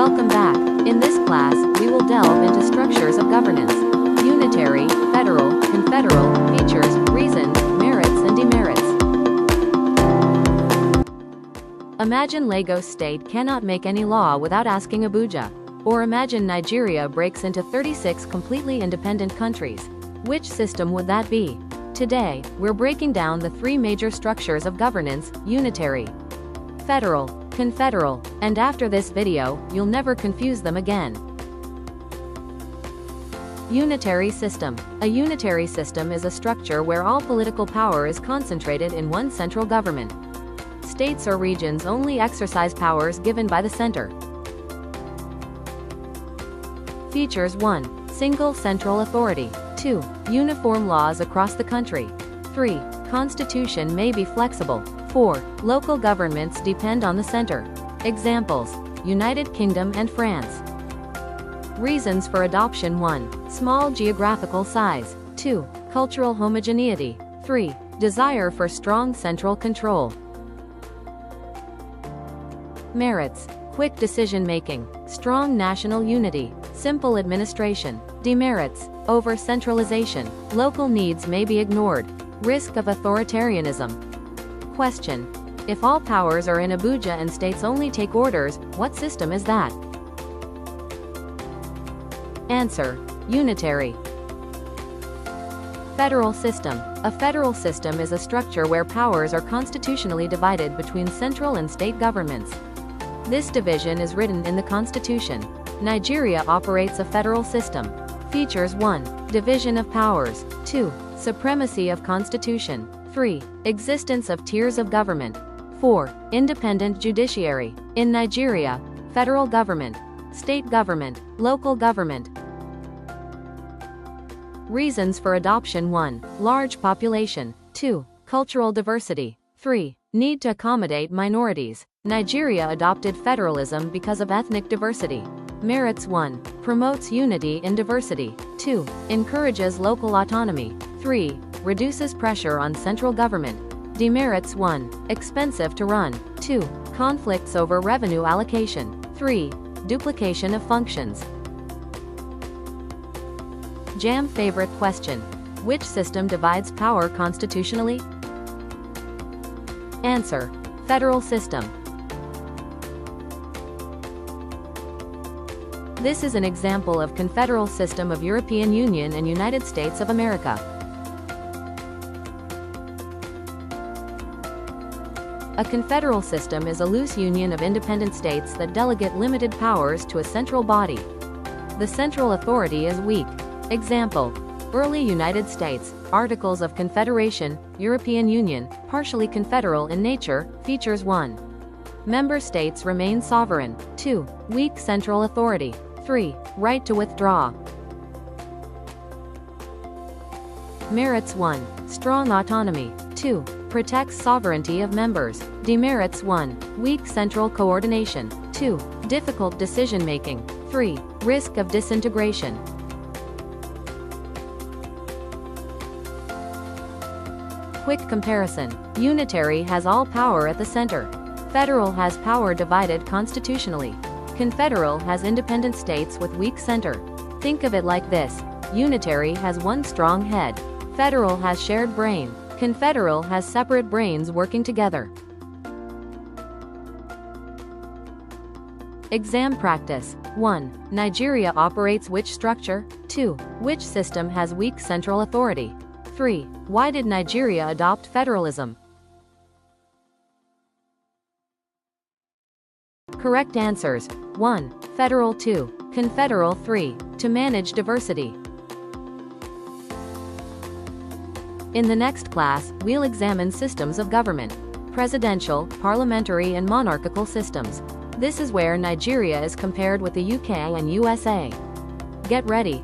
Welcome back. In this class, we will delve into structures of governance. Unitary, federal, confederal, features, reasons, merits and demerits. Imagine Lagos State cannot make any law without asking Abuja. Or imagine Nigeria breaks into 36 completely independent countries. Which system would that be? Today, we're breaking down the three major structures of governance: unitary, federal, confederal, and after this video, you'll never confuse them again. Unitary system. A unitary system is a structure where all political power is concentrated in one central government. States or regions only exercise powers given by the center. Features: 1. Single central authority. 2. Uniform laws across the country. 3. Constitution may be flexible. 4. Local governments depend on the center. Examples: United Kingdom and France. Reasons for adoption: 1. Small geographical size. 2. Cultural homogeneity. 3. Desire for strong central control. Merits: quick decision-making, strong national unity, simple administration. Demerits: over-centralization, local needs may be ignored, risk of authoritarianism. Question: if all powers are in Abuja and states only take orders, what system is that? Answer: unitary. Federal system. A federal system is a structure where powers are constitutionally divided between central and state governments. This division is written in the Constitution. Nigeria operates a federal system. Features: 1. Division of powers. 2. Supremacy of constitution. 3. Existence of tiers of government. 4. Independent judiciary. In Nigeria, federal government, state government, local government. Reasons for adoption: 1. Large population. 2. Cultural diversity. 3. Need to accommodate minorities. Nigeria adopted federalism because of ethnic diversity. Merits: 1. Promotes unity in diversity. 2. Encourages local autonomy. 3. Reduces pressure on central government. Demerits: 1. Expensive to run. 2. Conflicts over revenue allocation. 3. Duplication of functions. Jam favorite question: which system divides power constitutionally? Answer: federal system. This is an example of confederal system of European Union and United States of America. A confederal system is a loose union of independent states that delegate limited powers to a central body. The central authority is weak. Example: early United States, Articles of Confederation, European Union, partially confederal in nature. Features: 1. Member states remain sovereign. 2. Weak central authority. 3. Right to withdraw. Merits: 1. Strong autonomy. 2. Protects sovereignty of members. Demerits: 1. Weak central coordination. 2. Difficult decision-making. 3. Risk of disintegration. Quick comparison. Unitary has all power at the center. Federal has power divided constitutionally. Confederal has independent states with weak center. Think of it like this: unitary has one strong head. Federal has shared brain. Confederal has separate brains working together. Exam practice. 1. Nigeria operates which structure? 2. Which system has weak central authority? 3. Why did Nigeria adopt federalism? Correct answers: 1. Federal. 2. Confederal. 3. To manage diversity. In the next class, we'll examine systems of government: presidential, parliamentary and monarchical systems. This is where Nigeria is compared with the UK and USA. Get ready.